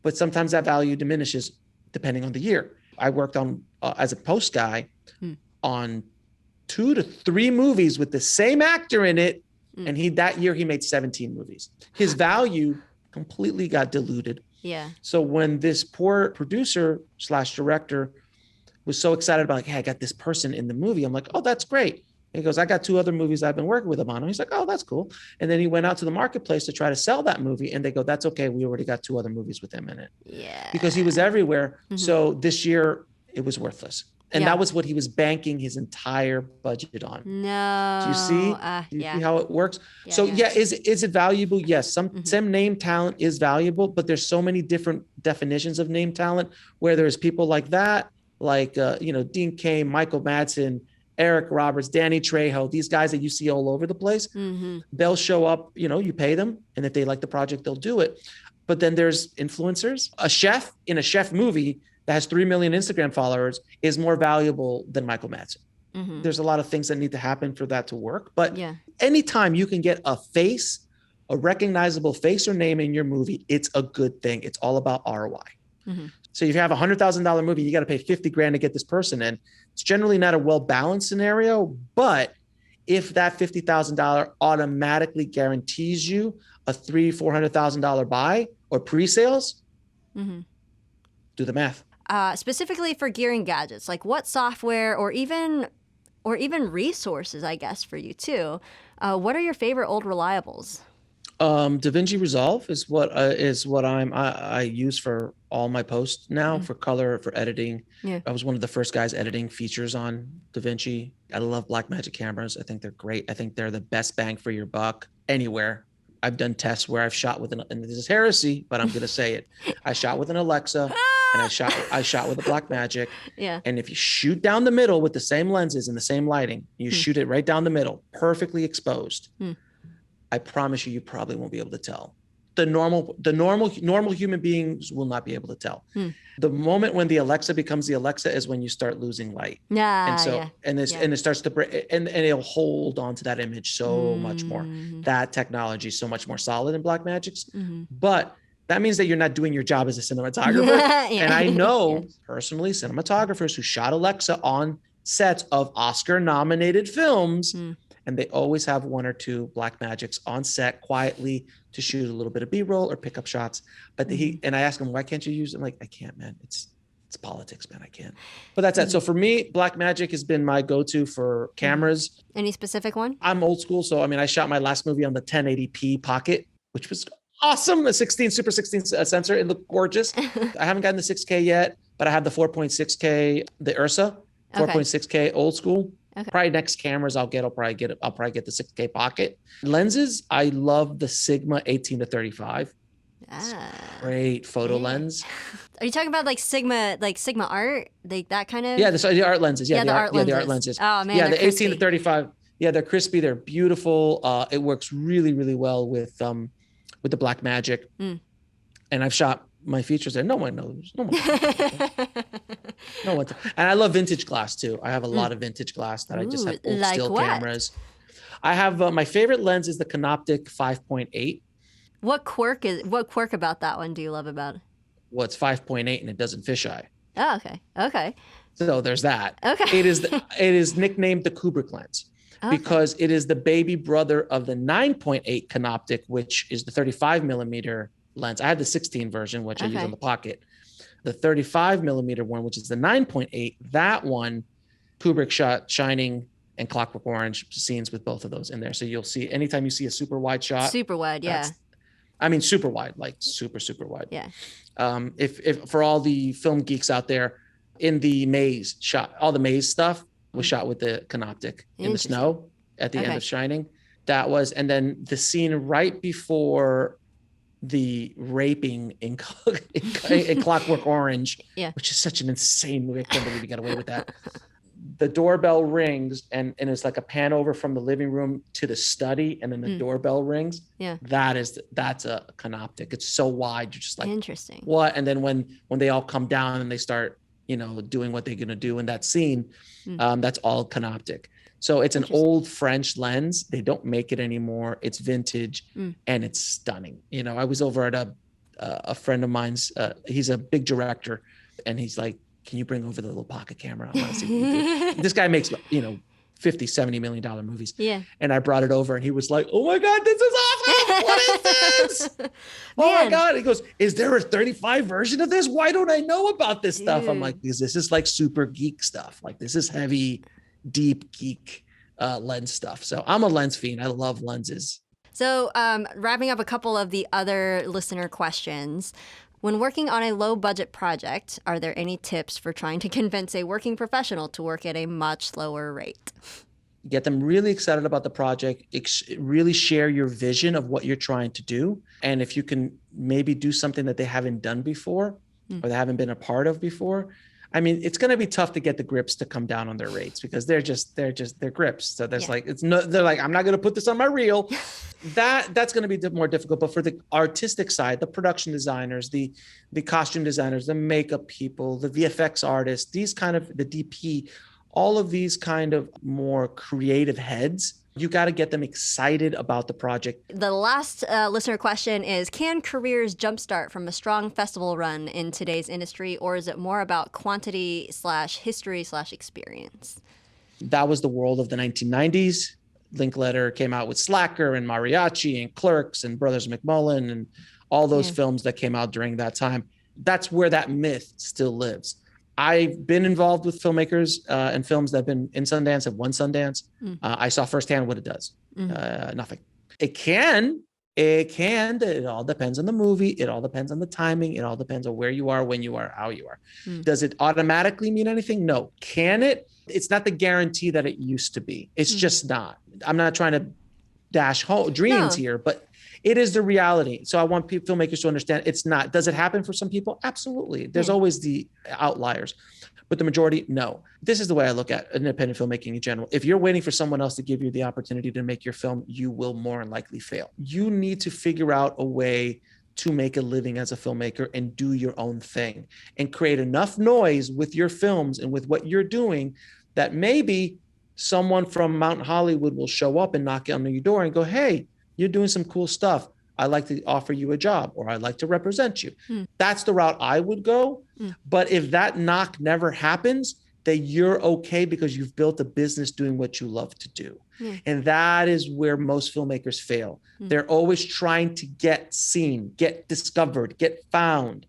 but sometimes that value diminishes depending on the year. I worked on, as a post guy, on 2 to 3 movies with the same actor in it. And that year he made 17 movies. His value completely got diluted. Yeah. So when this poor producer / director was so excited about, like, hey, I got this person in the movie, I'm like, oh, that's great. And he goes, I got 2 other movies I've been working with him on. And he's like, oh, that's cool. And then he went out to the marketplace to try to sell that movie. And they go, that's okay. We already got 2 other movies with him in it. Yeah. Because he was everywhere. So this year it was worthless. And that was what he was banking his entire budget on. No. Do you see? Do you see how it works? Is it valuable? Yes. Some name talent is valuable, but there's so many different definitions of name talent, where there's people like that, like Dean Cain, Michael Madsen, Eric Roberts, Danny Trejo, these guys that you see all over the place. They'll show up, you pay them, and if they like the project, they'll do it. But then there's influencers. A chef in a chef movie that has 3 million Instagram followers is more valuable than Michael Madsen. There's a lot of things that need to happen for that to work. But anytime you can get a recognizable face or name in your movie, it's a good thing. It's all about ROI. So if you have a $100,000 movie, you got to pay 50 grand to get this person in. It's generally not a well-balanced scenario, but if that $50,000 automatically guarantees you a $300,000-$400,000 buy or pre-sales, do the math. Specifically for gear and gadgets, like what software or even resources, I guess, for you too. What are your favorite old reliables? DaVinci Resolve is what I use for all my posts now, for color, for editing. I was one of the first guys editing features on DaVinci. I love Blackmagic cameras. I think they're great. I think they're the best bang for your buck anywhere. I've done tests where I've shot with and this is heresy, but I'm going to say it. I shot with an Alexa and I shot with a Blackmagic. Yeah. And if you shoot down the middle with the same lenses and the same lighting, you shoot it right down the middle, perfectly exposed. I promise you probably won't be able to tell. The normal human beings will not be able to tell. The moment when the Alexa becomes the Alexa is when you start losing light. And it starts to break, and it'll hold on to that image so much more. That technology is so much more solid in Blackmagic's. But that means that you're not doing your job as a cinematographer. And I know personally cinematographers who shot Alexa on sets of Oscar-nominated films. And they always have 1 or 2 Blackmagics on set quietly to shoot a little bit of B-roll or pick up shots. But and I ask them, why can't you use it? I'm like, I can't, man. It's politics, man. I can't. But that's it. So for me, Blackmagic has been my go-to for cameras. Any specific one? I'm old school. So, I shot my last movie on the 1080p Pocket, which was awesome. A Super 16 sensor. It looked gorgeous. I haven't gotten the 6K yet, but I have the 4.6K, the Ursa, 4.6K old school. Okay. Probably next cameras I'll probably get the 6K Pocket. Lenses, I love the Sigma 18 to 35. Great photo lens. Are you talking about like Sigma Art, like that kind of? Yeah, the art lenses. The art lenses. Oh man, yeah, the crispy. 18 to 35. Yeah, they're crispy. They're beautiful. It works really, really well with the Blackmagic. And I've shot my features there. No one knows. No one. And I love vintage glass too. I have a lot of vintage glass that I just have old like still what? cameras. I have my favorite lens is the Canoptic 5.8. What quirk about that one do you love about it? Well, it's 5.8 and it doesn't fisheye. Oh, okay. So there's that. Okay. It is nicknamed the Kubrick lens because it is the baby brother of the 9.8 Canoptic, which is the 35 millimeter lens. I have the 16 version, which I use on the Pocket. The 35 millimeter one, which is the 9.8, that one, Kubrick shot Shining and Clockwork Orange scenes with both of those in there. So you'll see anytime you see a super wide shot. Super wide, yeah. Super wide, like super wide. Yeah. If for all the film geeks out there, in the maze shot, all the maze stuff was shot with the Canoptic in the snow at the end of Shining. That was, and then the scene right before the raping in Clockwork Orange, which is such an insane movie. I can't believe we got away with that. The doorbell rings and it's like a pan over from the living room to the study, and then the doorbell rings. Yeah. That's a Canoptic. It's so wide. You're just like, interesting. What? And then when they all come down and they start doing what they're going to do in that scene. Mm. That's all canoptic. So it's an old French lens. They don't make it anymore. It's vintage and it's stunning. I was over at a friend of mine's. He's a big director, and he's like, "Can you bring over the little pocket camera? I want to see what you do." This guy makes, $50-70 million movies. Yeah. And I brought it over and he was like, "Oh my God, this is awesome. What is this? Oh my God." He goes, "Is there a 35 version of this? Why don't I know about this stuff?" I'm like, "Because this is like super geek stuff. Like this is heavy, deep geek lens stuff." So I'm a lens fiend. I love lenses. So wrapping up a couple of the other listener questions. When working on a low budget project, are there any tips for trying to convince a working professional to work at a much lower rate? Get them really excited about the project, really share your vision of what you're trying to do. And if you can maybe do something that they haven't done before or they haven't been a part of before, I mean, it's going to be tough to get the grips to come down on their rates because they're grips. So there's they're like, "I'm not going to put this on my reel." That's going to be more difficult. But for the artistic side, the production designers, the costume designers, the makeup people, the VFX artists, these kind of the DP, all of these kind of more creative heads, you got to get them excited about the project. The last listener question is, can careers jumpstart from a strong festival run in today's industry, or is it more about quantity / history / experience? That was the world of the 1990s. Linklater came out with Slacker and Mariachi and Clerks and Brothers McMullen and all those films that came out during that time. That's where that myth still lives. I've been involved with filmmakers and films that have been in Sundance, have won Sundance. I saw firsthand what it does. Nothing. It all depends on the movie. It all depends on the timing. It all depends on where you are, when you are, how you are. Does it automatically mean anything? No. Can it? It's not the guarantee that it used to be. It's just not. I'm not trying to dash dreams here, but it is the reality. So I want filmmakers to understand it's not. Does it happen for some people? Absolutely. There's always the outliers, but the majority, no. This is the way I look at independent filmmaking in general. If you're waiting for someone else to give you the opportunity to make your film, you will more than likely fail. You need to figure out a way to make a living as a filmmaker and do your own thing and create enough noise with your films and with what you're doing that maybe someone from Mount Hollywood will show up and knock on your door and go, "Hey, you're doing some cool stuff. I'd like to offer you a job, or I'd like to represent you." That's the route I would go. But if that knock never happens, then you're okay because you've built a business doing what you love to do. And that is where most filmmakers fail. They're always trying to get seen, get discovered, get found.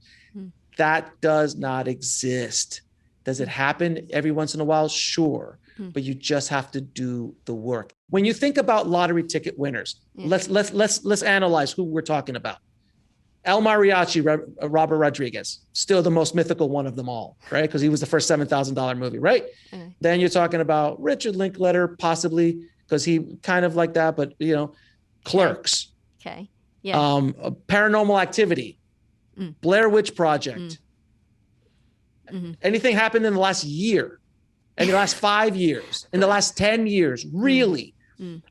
That does not exist. Does it happen every once in a while? Sure. But you just have to do the work. When you think about lottery ticket winners, let's analyze who we're talking about. El Mariachi, Robert Rodriguez, still the most mythical one of them all, right? Because he was the first $7,000 movie, right? Then you're talking about Richard Linklater, possibly, because he kind of like that, but Clerks. Okay. Yeah. Paranormal Activity, Blair Witch Project. Anything happened in the last year, in the last 5 years, in the last 10 years, really?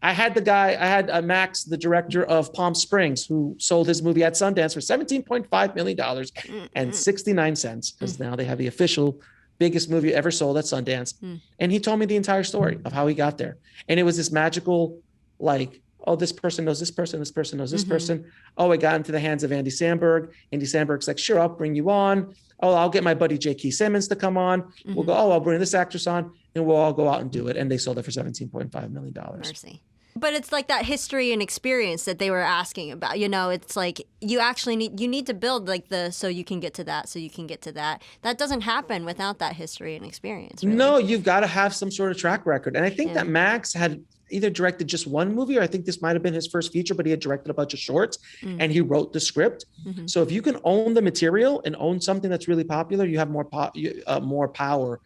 I had Max, the director of Palm Springs, who sold his movie at Sundance for $17.5 million and 69 cents, because now they have the official biggest movie ever sold at Sundance. And he told me the entire story of how he got there. And it was this magical, like, oh, this person knows this person, this person knows this person. Oh, it got into the hands of Andy Samberg. Andy Samberg's like, "Sure, I'll bring you on. Oh, I'll get my buddy J.K. Simmons to come on. We'll go, oh, I'll bring this actress on, and we'll all go out and do it." And they sold it for $17.5 million. Mercy. But it's like that history and experience that they were asking about. It's like you actually need to build like so you can get to that, so you can get to that. That doesn't happen without that history and experience. Really. No, you've got to have some sort of track record. And I think that Max had either directed just one movie, or I think this might have been his first feature, but he had directed a bunch of shorts and he wrote the script. So if you can own the material and own something that's really popular, you have more power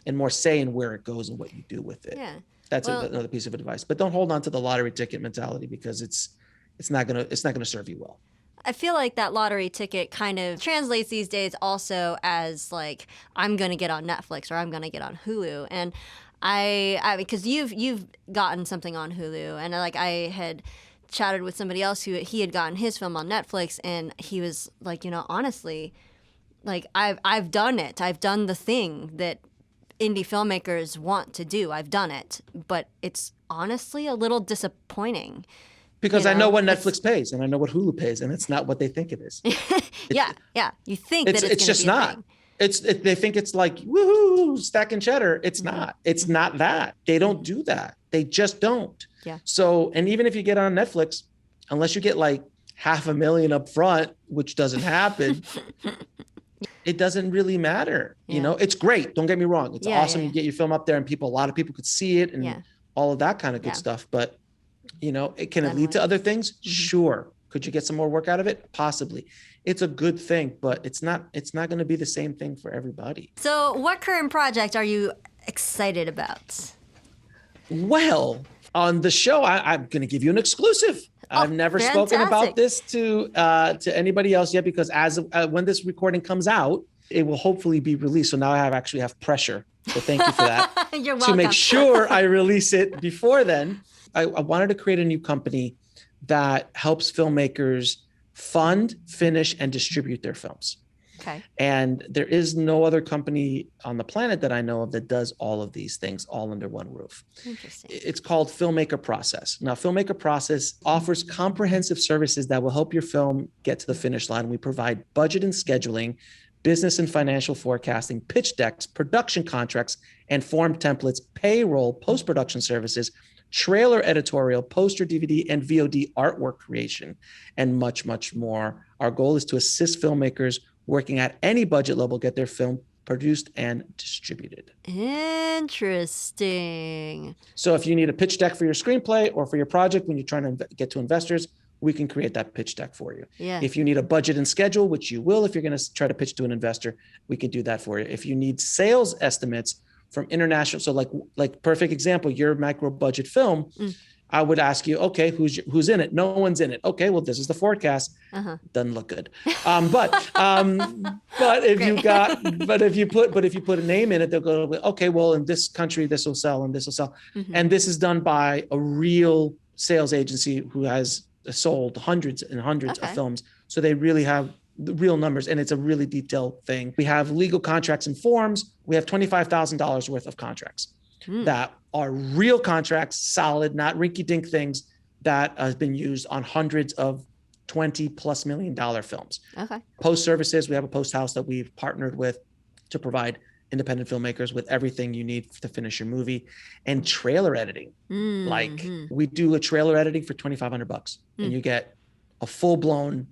and more say in where it goes and what you do with it. Yeah. That's another piece of advice. But don't hold on to the lottery ticket mentality, because it's not gonna serve you well. I feel like that lottery ticket kind of translates these days also as like, I'm gonna get on Netflix or I'm gonna get on Hulu, and I because you've gotten something on Hulu, and like I had chatted with somebody else who he had gotten his film on Netflix, and he was like, honestly, like I've done it. I've done the thing that indie filmmakers want to do. I've done it, but it's honestly a little disappointing. Because I know what Netflix pays and I know what Hulu pays, and it's not what they think it is. Yeah. You think that it's just be a not. thing. They think it's like, woohoo, stacking cheddar. It's not. It's not that. They don't do that. They just don't. Yeah. So, and even if you get on Netflix, unless you get like $500,000 up front, which doesn't happen, it doesn't really matter. Yeah. You know, it's great. Don't get me wrong. It's awesome. You get your film up there and a lot of people could see it and all of that kind of good stuff. But, you know, can it lead to other things? Mm-hmm. Sure. Could you get some more work out of it? Possibly. It's a good thing, but it's not going to be the same thing for everybody. So what current project are you excited about? Well, on the show, I'm going to give you an exclusive. I've never spoken about this to anybody else yet, because when this recording comes out, it will hopefully be released. So now I actually have pressure. So thank you for that. You're welcome. To make sure I release it before then, I wanted to create a new company that helps filmmakers fund, finish, and distribute their films. Okay. And there is no other company on the planet that I know of that does all of these things all under one roof. Interesting. It's called Filmmaker Process. Now, Filmmaker Process offers comprehensive services that will help your film get to the finish line. We provide budget and scheduling, business and financial forecasting, pitch decks, production contracts, and form templates, payroll, post-production services, trailer editorial, poster, DVD, and VOD artwork creation, and much, much more. Our goal is to assist filmmakers working at any budget level get their film produced and distributed. Interesting. So if you need a pitch deck for your screenplay or for your project when you're trying to get to investors, we can create that pitch deck for you. Yeah. If you need a budget and schedule, which you will if you're going to try to pitch to an investor, we could do that for you. If you need sales estimates from international, so like perfect example, your micro budget film, I would ask you, okay, who's in it? No one's in it. Okay, well, this is the forecast. Doesn't look good. But if you put a name in it, they'll go, okay, well, in this country, this will sell and this will sell. And this is done by a real sales agency who has sold hundreds and hundreds of films. So they really have the real numbers, and it's a really detailed thing. We have legal contracts and forms. We have $25,000 worth of contracts that are real contracts, solid, not rinky-dink things that have been used on hundreds of $20+ million films. Okay. Post services, we have a post house that we've partnered with to provide independent filmmakers with everything you need to finish your movie. And trailer editing. Like we do a trailer editing for $2,500 and you get a full-blown,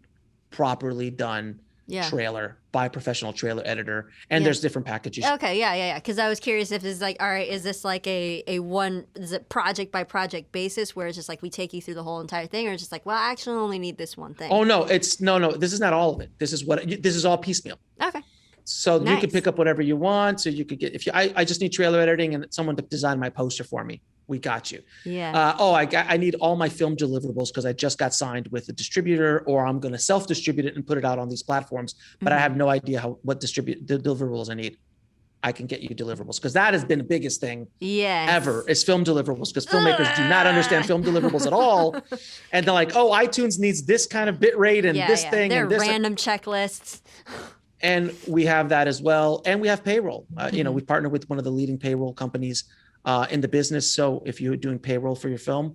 properly done trailer by a professional trailer editor. And there's different packages. Okay, yeah. Because I was curious if it's like, all right, is this like is it project by project basis where it's just like we take you through the whole entire thing, or it's just like, well, I actually only need this one thing? Oh no, no. This is not all of it. This is all piecemeal. Okay. So you can pick up whatever you want. So you could get, I just need trailer editing and someone to design my poster for me. We got you. Yeah. I need all my film deliverables because I just got signed with a distributor, or I'm going to self-distribute it and put it out on these platforms. But I have no idea what the deliverables I need. I can get you deliverables, because that has been the biggest thing ever is film deliverables, because filmmakers do not understand film deliverables at all. And they're like, oh, iTunes needs this kind of bit rate and this thing. They're and this random checklists. And we have that as well. And we have payroll. We partner with one of the leading payroll companies in the business. So if you're doing payroll for your film,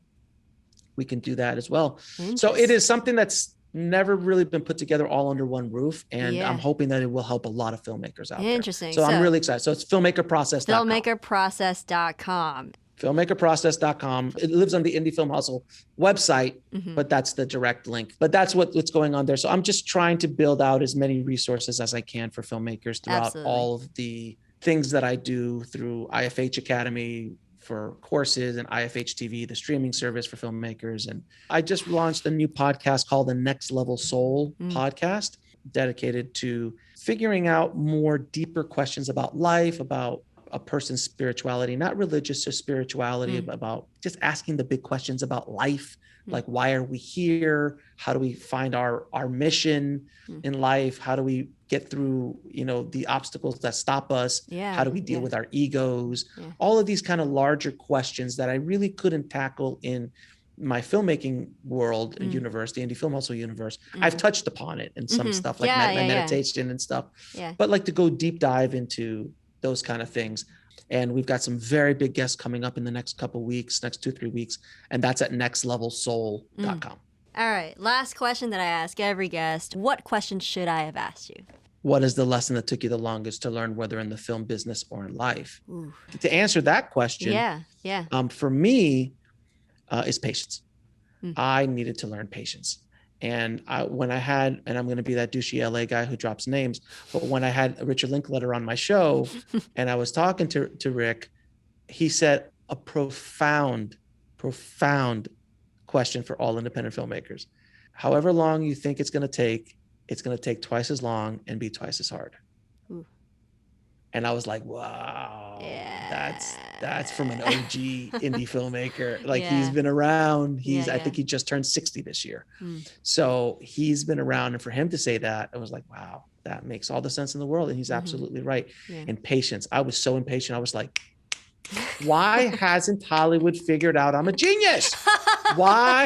we can do that as well. So it is something that's never really been put together all under one roof. And I'm hoping that it will help a lot of filmmakers out there. Interesting. So I'm really excited. So it's filmmakerprocess.com. Filmmakerprocess.com. Filmmakerprocess.com. It lives on the Indie Film Hustle website, but that's the direct link. But that's what's going on there. So I'm just trying to build out as many resources as I can for filmmakers throughout all of the things that I do through IFH Academy for courses and IFH TV, the streaming service for filmmakers. And I just launched a new podcast called the Next Level Soul podcast, dedicated to figuring out more deeper questions about life, about a person's spirituality, not religious or spirituality, but about just asking the big questions about life. Like, why are we here? How do we find our mission in life? How do we get through, the obstacles that stop us? How do we deal with our egos? All of these kind of larger questions that I really couldn't tackle in my filmmaking world and universe, the indie film hustle universe, I've touched upon it in some stuff like my meditation and stuff, but like to go deep dive into those kind of things. And we've got some very big guests coming up in the next couple weeks, next 2-3 weeks. And that's at nextlevelsoul.com. All right. Last question that I ask every guest. What question should I have asked you? What is the lesson that took you the longest to learn, whether in the film business or in life? Ooh. To answer that question, for me, is patience. I needed to learn patience. And when I had, and I'm going to be that douchey LA guy who drops names, but when I had Richard Linklater on my show and I was talking to Rick, he said a profound question for all independent filmmakers. However long you think it's going to take twice as long and be twice as hard. Ooh. And I was like, wow, that's from an OG indie filmmaker. Like he's been around. I think he just turned 60 this year. So he's been around. And for him to say that, I was like, wow, that makes all the sense in the world. And he's absolutely right. And patience. I was so impatient. I was like, why hasn't Hollywood figured out I'm a genius? Why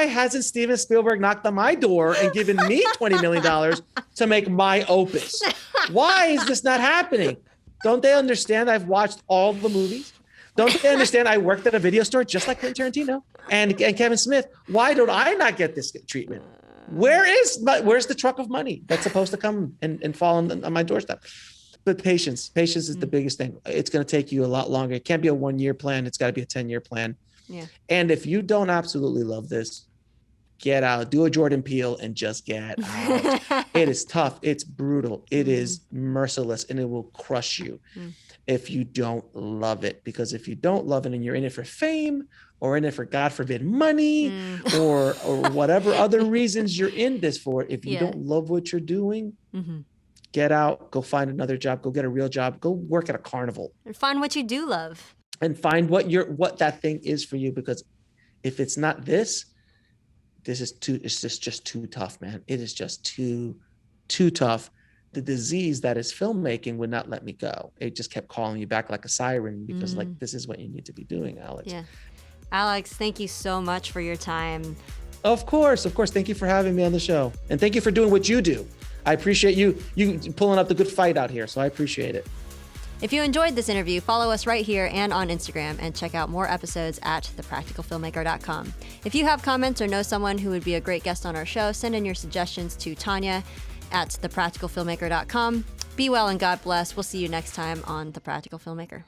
hasn't Steven Spielberg knocked on my door and given me $20 million to make my opus? Why is this not happening? Don't they understand I've watched all the movies? Don't they understand I worked at a video store just like Quentin Tarantino and Kevin Smith? Why don't I not get this treatment? Where's the truck of money that's supposed to come and fall on my doorstep? But patience is the biggest thing. It's going to take you a lot longer. It can't be a 1-year plan. It's got to be a 10-year plan. Yeah. And if you don't absolutely love this, get out, do a Jordan Peele and just get out. It is tough. It's brutal. It is merciless, and it will crush you if you don't love it. Because if you don't love it and you're in it for fame or in it for, God forbid, money or whatever other reasons you're in this for, if you don't love what you're doing, get out, go find another job, go get a real job, go work at a carnival. And find what you do love. And find what that thing is for you. Because if it's not this is just too tough, man. It is just too tough. The disease that is filmmaking would not let me go. It just kept calling you back like a siren because like, this is what you need to be doing, Alex. Yeah. Alex, thank you so much for your time. Of course. Thank you for having me on the show. And thank you for doing what you do. I appreciate you pulling up the good fight out here. So I appreciate it. If you enjoyed this interview, follow us right here and on Instagram, and check out more episodes at thepracticalfilmmaker.com. If you have comments or know someone who would be a great guest on our show, send in your suggestions to Tanya at thepracticalfilmmaker.com. Be well and God bless. We'll see you next time on The Practical Filmmaker.